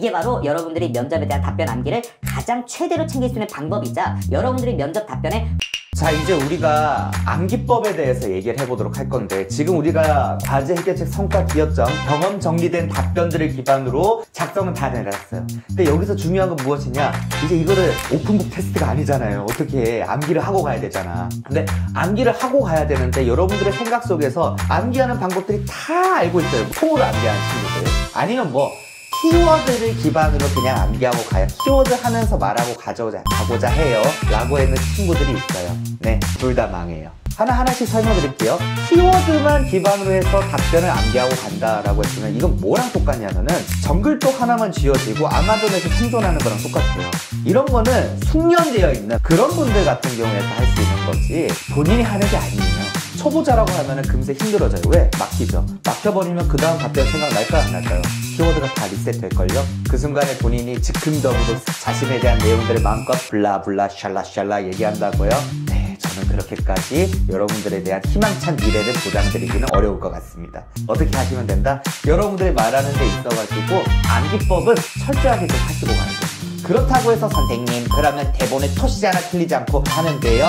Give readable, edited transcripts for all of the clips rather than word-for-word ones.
이게 바로 여러분들이 면접에 대한 답변 암기를 가장 최대로 챙길 수 있는 방법이자 여러분들이 면접 답변에 자, 이제 우리가 암기법에 대해서 얘기를 해보도록 할 건데, 지금 우리가 과제 해결책 성과 기여점 경험 정리된 답변들을 기반으로 작성은 다 내놨어요. 근데 여기서 중요한 건 무엇이냐, 이제 이거를 오픈북 테스트가 아니잖아요. 어떻게 암기를 하고 가야 되잖아. 근데 암기를 하고 가야 되는데 여러분들의 생각 속에서 암기하는 방법들이 다 알고 있어요. 통으로 암기하는 친구들, 아니면 뭐 키워드를 기반으로 그냥 암기하고 가요. 키워드 하면서 말하고 가고자 해요 라고 하는 친구들이 있어요. 네, 둘 다 망해요. 하나하나씩 설명드릴게요. 키워드만 기반으로 해서 답변을 암기하고 간다라고 했으면 이건 뭐랑 똑같냐면은 정글똑 하나만 쥐어지고 아마존에서 생존하는 거랑 똑같아요. 이런 거는 숙련되어 있는 그런 분들 같은 경우에서 할 수 있는 거지, 본인이 하는 게 아니에요. 초보자라고 하면은 금세 힘들어져요. 왜? 막히죠. 막혀버리면 그 다음 답변 생각날까요? 안 날까요? 키워드가 다 리셋될걸요? 그 순간에 본인이 즉흥적으로 자신에 대한 내용들을 마음껏 블라블라 샬라샬라 얘기한다고요? 네, 저는 그렇게까지 여러분들에 대한 희망찬 미래를 보장드리기는 어려울 것 같습니다. 어떻게 하시면 된다? 여러분들이 말하는 데 있어가지고 암기법은 철저하게 좀 하시고 가는 거예요. 그렇다고 해서 선생님 그러면 대본에 토시지 하나 틀리지 않고 하는데요?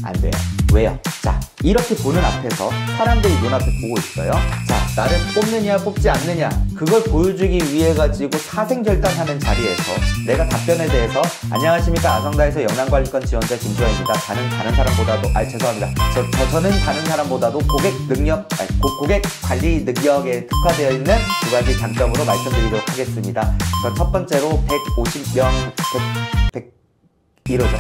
안 돼요. 왜요? 자, 이렇게 보는 앞에서 사람들이 눈앞에 보고 있어요. 자, 나를 뽑느냐 뽑지 않느냐 그걸 보여주기 위해 가지고 사생결단하는 자리에서 내가 답변에 대해서 안녕하십니까, 아성다에서 영양관리권 지원자 김주환입니다. 저는 다른 사람보다도 죄송합니다. 저는 다른 사람보다도 고객 관리 능력에 특화되어 있는 두 가지 장점으로 말씀드리도록 하겠습니다. 첫 번째로 150명 100 이러죠.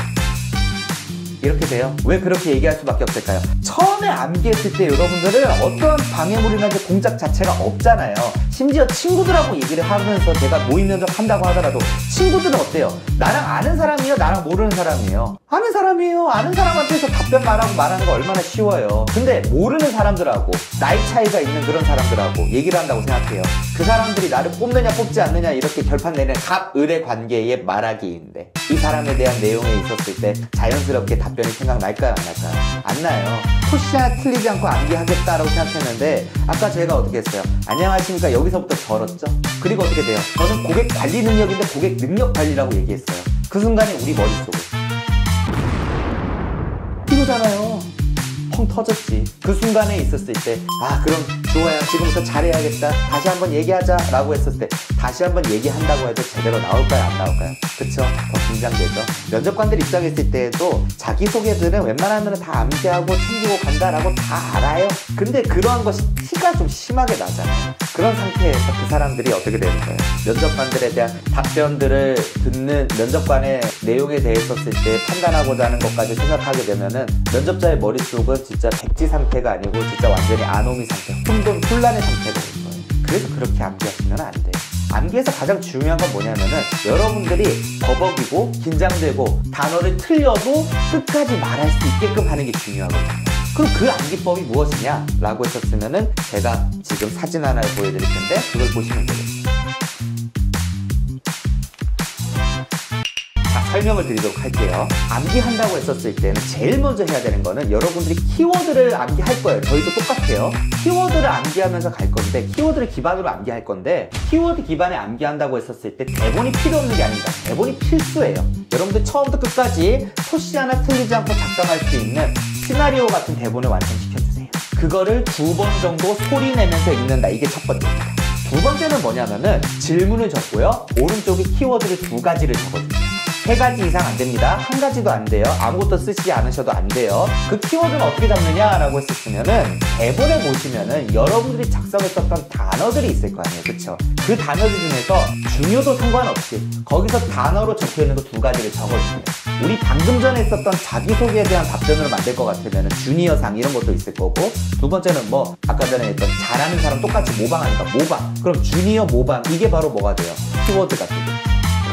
이렇게 돼요. 왜 그렇게 얘기할 수밖에 없을까요? 처음에 암기했을 때 여러분들은 어떤 방해물이나 공작 자체가 없잖아요. 심지어 친구들하고 얘기를 하면서 제가 모의 면접 한다고 하더라도 친구들은 어때요? 나랑 아는 사람이에요? 나랑 모르는 사람이에요? 아는 사람이에요. 아는 사람한테서 답변 말하고 말하는 거 얼마나 쉬워요. 근데 모르는 사람들하고 나이 차이가 있는 그런 사람들하고 얘기를 한다고 생각해요. 그 사람들이 나를 뽑느냐 뽑지 않느냐 이렇게 결판 내는 갑을의 관계의 말하기인데, 이 사람에 대한 내용에 있었을 때 자연스럽게 답변이 생각날까요? 안 날까요? 안 나요. 토시 하나 틀리지 않고 암기하겠다라고 생각했는데 아까 제가 어떻게 했어요? 안녕하십니까, 여기서부터 절었죠? 그리고 어떻게 돼요? 저는 고객 관리 능력인데 고객 능력 관리라고 얘기했어요. 그 순간에 우리 머릿속에 이거잖아요. 펑 터졌지. 그 순간에 있었을 때 그럼 주호야 지금부터 잘해야겠다, 다시 한번 얘기하자 라고 했었을 때 다시 한번 얘기한다고 해도 제대로 나올까요? 안 나올까요? 그쵸? 더 긴장되죠. 면접관들 입장에 있을 때도 자기소개들은 웬만하면 다 암기하고 챙기고 간다라고 다 알아요. 근데 그러한 것이 티가 좀 심하게 나잖아요. 그런 상태에서 그 사람들이 어떻게 되는 거예요? 면접관들에 대한 답변들을 듣는 면접관의 내용에 대했었을 때 판단하고자 하는 것까지 생각하게 되면은 면접자의 머릿속은 진짜 백지 상태가 아니고 진짜 완전히 아노미 상태, 혼란의 상태가 될 거예요. 그래서 그렇게 암기하시면 안 돼요. 암기에서 가장 중요한 건 뭐냐면은 여러분들이 버벅이고 긴장되고 단어를 틀려도 끝까지 말할 수 있게끔 하는 게 중요하거든요. 그럼 그 암기법이 무엇이냐 라고 했었으면은 제가 지금 사진 하나를 보여드릴 텐데 그걸 보시면 되겠습니다. 설명을 드리도록 할게요. 암기한다고 했었을 때는 제일 먼저 해야 되는 거는 여러분들이 키워드를 암기할 거예요. 저희도 똑같아요. 키워드를 암기하면서 갈 건데, 키워드를 기반으로 암기할 건데, 키워드 기반에 암기한다고 했었을 때 대본이 필요 없는 게 아닙니다. 대본이 필수예요. 여러분들 처음부터 끝까지 토시 하나 틀리지 않고 작성할 수 있는 시나리오 같은 대본을 완성시켜주세요. 그거를 2번 정도 소리 내면서 읽는다. 이게 첫 번째입니다. 두 번째는 뭐냐면은 질문을 적고요. 오른쪽에 키워드를 2가지를 적어주세요. 3가지 이상 안 됩니다. 1가지도 안 돼요. 아무것도 쓰시지 않으셔도 안 돼요. 그 키워드는 어떻게 잡느냐라고 했었으면은 대본에 보시면은 여러분들이 작성했었던 단어들이 있을 거 아니에요. 그쵸? 그 단어들 중에서 중요도 상관없이 거기서 단어로 적혀있는 거 2가지를 적어주세요. 우리 방금 전에 했었던 자기소개에 대한 답변으로 만들 것 같으면은 주니어상 이런 것도 있을 거고, 두 번째는 뭐 아까 전에 했던 잘하는 사람 똑같이 모방하니까 모방. 그럼 주니어 모방, 이게 바로 뭐가 돼요? 키워드가 되죠.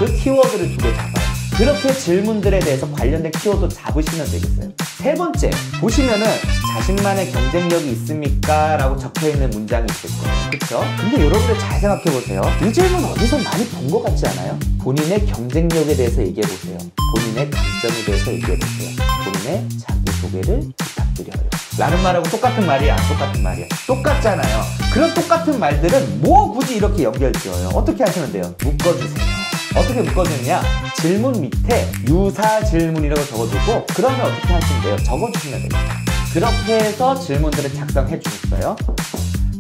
그 키워드를 2개 잡아요. 그렇게 질문들에 대해서 관련된 키워드 잡으시면 되겠어요. 세 번째, 보시면은 자신만의 경쟁력이 있습니까? 라고 적혀있는 문장이 있을 거예요. 그쵸? 근데 여러분들 잘 생각해보세요. 이 질문 어디서 많이 본 것 같지 않아요? 본인의 경쟁력에 대해서 얘기해보세요. 본인의 강점에 대해서 얘기해보세요. 본인의 자기소개를 부탁드려요. 라는 말하고 똑같은 말이야, 안 똑같은 말이야? 똑같잖아요. 그런 똑같은 말들은 뭐 굳이 이렇게 연결지어요? 어떻게 하시면 돼요? 묶어주세요. 어떻게 묶어주느냐? 질문 밑에 유사 질문이라고 적어두고 그러면 어떻게 하시면 돼요? 적어주시면 됩니다. 그렇게 해서 질문들을 작성해 주셨어요.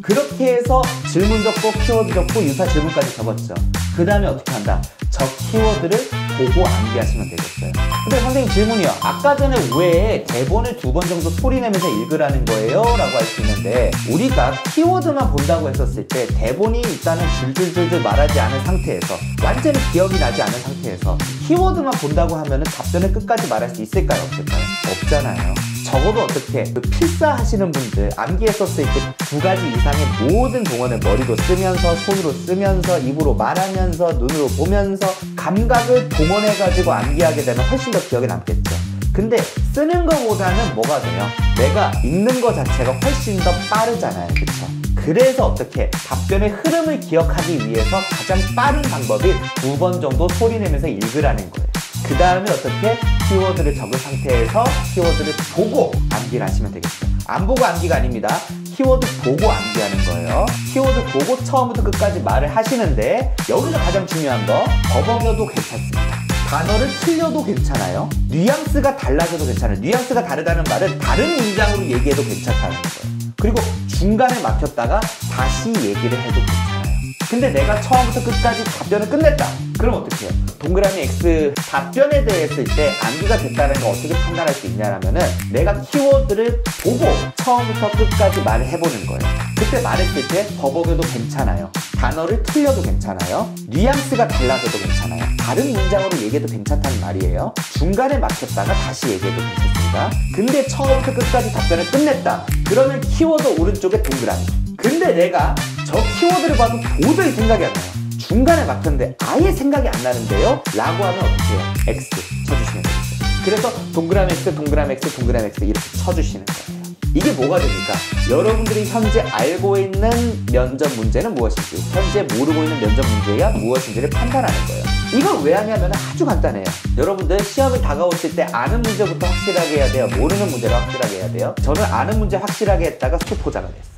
그렇게 해서 질문 적고 키워드 적고 유사 질문까지 적었죠. 그 다음에 어떻게 한다? 저 키워드를 보고 암기하시면 되겠어요. 근데 선생님 질문이요. 아까 전에 왜 대본을 2번 정도 소리 내면서 읽으라는 거예요? 라고 할 수 있는데 우리가 키워드만 본다고 했었을 때 대본이 일단은 줄줄줄줄 말하지 않은 상태에서 완전히 기억이 나지 않은 상태에서 키워드만 본다고 하면은 답변을 끝까지 말할 수 있을까요? 없을까요? 없잖아요. 적어도 어떻게 필사하시는 분들 암기했었을 때 2가지 이상의 모든 동원을 머리로 쓰면서 손으로 쓰면서 입으로 말하면서 눈으로 보면서 감각을 동원해가지고 암기하게 되면 훨씬 더 기억에 남겠죠. 근데 쓰는 거보다는 뭐가 돼요? 내가 읽는 거 자체가 훨씬 더 빠르잖아요. 그쵸? 그래서 어떻게 답변의 흐름을 기억하기 위해서 가장 빠른 방법이 2번 정도 소리 내면서 읽으라는 거예요. 그 다음에 어떻게 키워드를 적은 상태에서 키워드를 보고 암기를 하시면 되겠어요. 안 보고 암기가 아닙니다. 키워드 보고 암기하는 거예요. 키워드 보고 처음부터 끝까지 말을 하시는데 여기서 가장 중요한 거 버벅여도 괜찮습니다. 단어를 틀려도 괜찮아요. 뉘앙스가 달라져도 괜찮아요. 뉘앙스가 다르다는 말은 다른 문장으로 얘기해도 괜찮다는 거예요. 그리고 중간에 막혔다가 다시 얘기를 해도 괜찮아요. 근데 내가 처음부터 끝까지 답변을 끝냈다. 그럼 어떻게 해요? 동그라미 X 답변에 대했을 때 암기가 됐다는 걸 어떻게 판단할 수 있냐면은 내가 키워드를 보고 처음부터 끝까지 말을 해보는 거예요. 그때 말했을 때 버벅여도 괜찮아요. 단어를 틀려도 괜찮아요. 뉘앙스가 달라져도 괜찮아요. 다른 문장으로 얘기해도 괜찮다는 말이에요. 중간에 막혔다가 다시 얘기해도 괜찮습니다. 근데 처음부터 끝까지 답변을 끝냈다. 그러면 키워드 오른쪽에 동그라미. 근데 내가 저 키워드를 봐도 도저히 생각이 안 나요. 중간에 막혔는데 아예 생각이 안 나는데요? 라고 하면 어떻게 해요? X 쳐주시면 되겠어요. 그래서 동그라미 X, 동그라미 X, 동그라미 X 이렇게 쳐주시는 거예요. 이게 뭐가 됩니까? 여러분들이 현재 알고 있는 면접 문제는 무엇인지, 현재 모르고 있는 면접 문제가 무엇인지를 판단하는 거예요. 이걸 왜 하냐면 아주 간단해요. 여러분들 시험이 다가오실 때 아는 문제부터 확실하게 해야 돼요? 모르는 문제를 확실하게 해야 돼요? 저는 아는 문제 확실하게 했다가 수포자가 됐어요.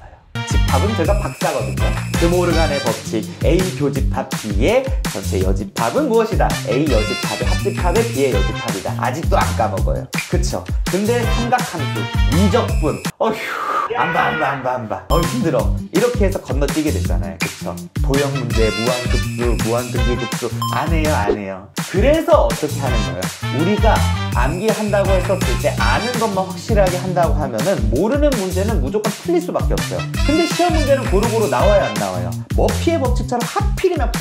집합은 제가 박사거든요. 드모르간의 법칙 A 교집합 B의 전체 여집합은 무엇이다? A 여집합의 합집합의 B의 여집합이다. 아직도 안 까먹어요. 그쵸? 근데 삼각함수, 이적분 어휴 안 봐. 힘들어. 이렇게 해서 건너뛰게 됐잖아요. 그쵸? 도형 문제, 무한급수, 무한등비급수 안 해요. 그래서 어떻게 하는 거예요? 우리가 암기한다고 했었을 때 아는 것만 확실하게 한다고 하면은 모르는 문제는 무조건 틀릴 수밖에 없어요. 근데 시험 문제는 고루고루 나와요, 안 나와요? 머피의 법칙처럼 하필이면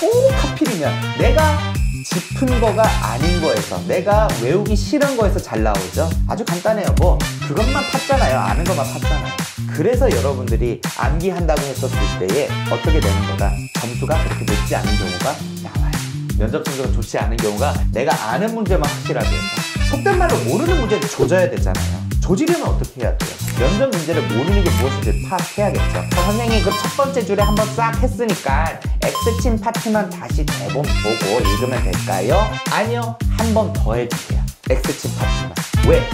내가 짚은 거가 아닌 거에서, 내가 외우기 싫은 거에서 잘 나오죠? 아주 간단해요. 뭐 그것만 팠잖아요. 아는 것만 팠잖아요. 그래서 여러분들이 암기한다고 했었을 때에 어떻게 되는 거다? 점수가 그렇게 높지 않은 경우가 나와요. 면접 성적이 좋지 않은 경우가 내가 아는 문제만 확실하게 해서, 속된 말로 모르는 문제를 조져야 되잖아요. 조지려면 어떻게 해야 돼요? 면접 문제를 모르는 게 무엇인지 파악해야겠죠. 선생님 그 첫 번째 줄에 한번 싹 했으니까 X친 파트만 다시 대본 보고 읽으면 될까요? 아니요, 한 번 더 해주세요. X친 파트만. 왜?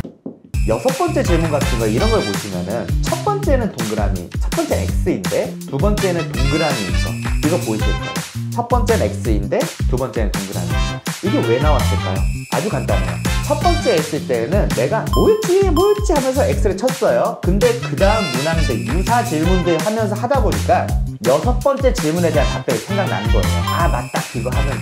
6번째 질문 같은 거 이런 걸 보시면은 첫 번째는 동그라미, 첫 번째는 X인데 두 번째는 동그라미인 거, 이거 보이실 거예요. 첫 번째는 X인데 두 번째는 동그라미. 이게 왜 나왔을까요? 아주 간단해요. 첫 번째 했을 때는 내가 뭐였지 하면서 X를 쳤어요. 근데 그 다음 문항들, 유사 질문들 하면서 하다 보니까 6번째 질문에 대한 답변이 생각나는 거예요. 아 맞다, 그거 하면서.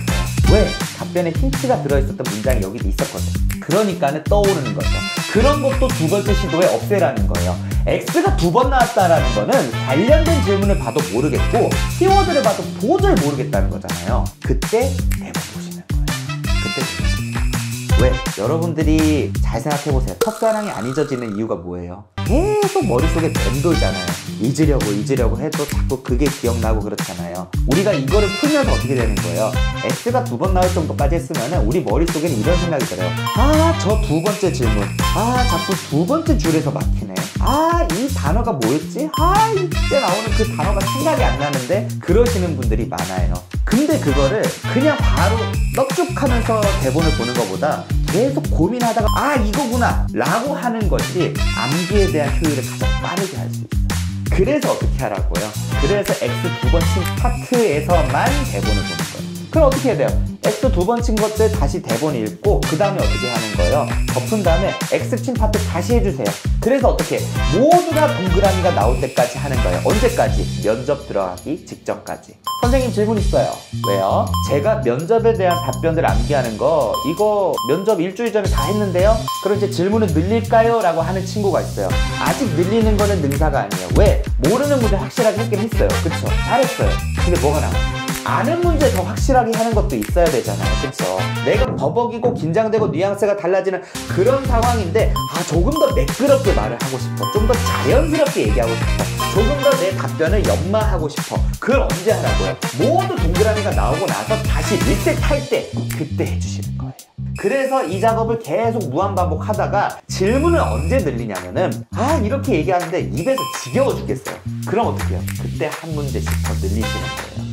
왜? 답변에 힌트가 들어있었던 문장이 여기도 있었거든. 그러니까는 떠오르는 거죠. 그런 것도 2번째 시도에 없애라는 거예요. X가 2번 나왔다라는 거는 관련된 질문을 봐도 모르겠고 키워드를 봐도 도저히 모르겠다는 거잖아요. 그때 대본 보시는 거예요. 그때 대본 보시는 거예요. 왜? 여러분들이 잘 생각해보세요. 첫사랑이 안 잊어지는 이유가 뭐예요? 계속 머릿속에 맴돌잖아요. 잊으려고 해도 자꾸 그게 기억나고 그렇잖아요. 우리가 이거를 풀면서 어떻게 되는 거예요? X가 2번 나올 정도까지 했으면 우리 머릿속에는 이런 생각이 들어요. 아, 저 2번째 질문. 아, 자꾸 2번째 줄에서 막히네. 아, 이 단어가 뭐였지? 아, 이때 나오는 그 단어가 생각이 안 나는데? 그러시는 분들이 많아요. 근데 그거를 그냥 바로 넙죽하면서 대본을 보는 것보다 계속 고민하다가 아, 이거구나 라고 하는 것이 암기에 대한 효율을 가장 빠르게 할 수 있어요. 그래서 어떻게 하라고요? 그래서 X 두 번 친 파트에서만 대본을 보는 거예요. 그럼 어떻게 해야 돼요? X 두 번 친 것들 다시 대본 읽고 그 다음에 어떻게 하는 거예요? 덮은 다음에 X 친 파트 다시 해주세요. 그래서 어떻게? 모두가 동그라미가 나올 때까지 하는 거예요. 언제까지? 면접 들어가기 직전까지. 선생님 질문 있어요. 왜요? 제가 면접에 대한 답변들 암기하는 거 이거 면접 일주일 전에 다 했는데요? 그럼 이제 질문을 늘릴까요? 라고 하는 친구가 있어요. 아직 늘리는 거는 능사가 아니에요. 왜? 모르는 문제 확실하게 했긴 했어요. 그쵸? 잘했어요. 근데 뭐가 남아요? 아는 문제 더 확실하게 하는 것도 있어야 되잖아요. 그쵸? 내가 버벅이고 긴장되고 뉘앙스가 달라지는 그런 상황인데 조금 더 매끄럽게 말을 하고 싶어. 좀 더 자연스럽게 얘기하고 싶어. 조금 더 내 답변을 연마하고 싶어. 그걸 언제 하라고요? 모두 동그라미가 나오고 나서 다시 리셋 할 때 그때 해주시는 거예요. 그래서 이 작업을 계속 무한반복하다가 질문을 언제 늘리냐면은 이렇게 얘기하는데 입에서 지겨워 죽겠어요. 그럼 어떻게 해요? 그때 한 문제씩 더 늘리시는 거예요.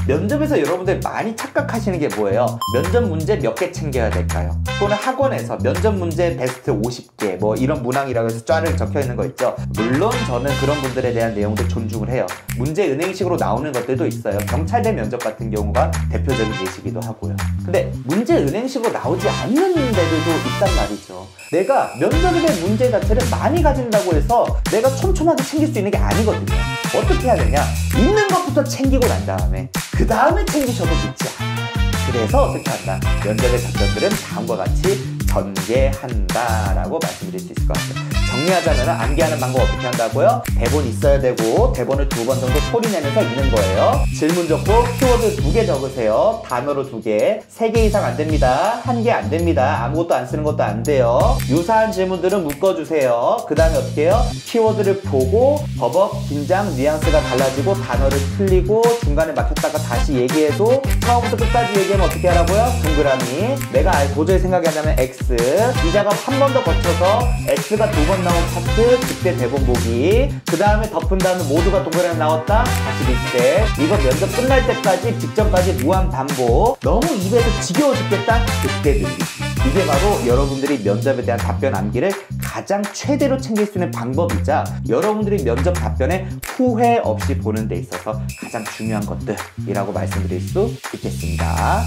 면접에서 여러분들 많이 착각하시는 게 뭐예요? 면접 문제 몇 개 챙겨야 될까요? 또는 학원에서 면접 문제 베스트 50개 뭐 이런 문항이라고 해서 쫙 적혀 있는 거 있죠? 물론 저는 그런 분들에 대한 내용도 존중을 해요. 문제 은행식으로 나오는 것들도 있어요. 경찰대 면접 같은 경우가 대표적인 예시기도 하고요. 근데 문제 은행식으로 나오지 않는 데들도 있단 말이죠. 내가 면접에 대한 문제 자체를 많이 가진다고 해서 내가 촘촘하게 챙길 수 있는 게 아니거든요. 어떻게 해야 되냐? 있는 것부터 챙기고 난 다음에 그 다음에 챙기셔도 늦지 않아요. 그래서 어떻게 한다? 면접의 답변들은 다음과 같이 전개한다라고 말씀드릴 수 있을 것 같아요. 정리하자면 암기하는 방법 어떻게 한다고요? 대본 있어야 되고 대본을 2번 정도 소리 내면서 읽는 거예요. 질문 적고 키워드 2개 적으세요. 단어로 2개, 3개 이상 안 됩니다. 1개 안 됩니다. 아무것도 안 쓰는 것도 안 돼요. 유사한 질문들은 묶어주세요. 그 다음에 어떻게 해요? 키워드를 보고 버벅, 긴장, 뉘앙스가 달라지고 단어를 틀리고 중간에 막혔다가 다시 얘기해도 처음부터 끝까지 얘기하면 어떻게 하라고요? 동그라미. 내가 도저히 생각이 안 나면 X. 이 작업 한 번 더 거쳐서 X가 2번 나온 파트 그때 대본 보기. 그 다음에 덮은 다음에 모두가 동그라미 나왔다 다시 리셋. 이거 면접 끝날 때까지 직전까지 무한 반복. 너무 입에서 지겨워 죽겠다 그때 늘리기. 이게 바로 여러분들이 면접에 대한 답변 암기를 가장 최대로 챙길 수 있는 방법이자 여러분들이 면접 답변에 후회 없이 보는 데 있어서 가장 중요한 것들이라고 말씀드릴 수 있겠습니다.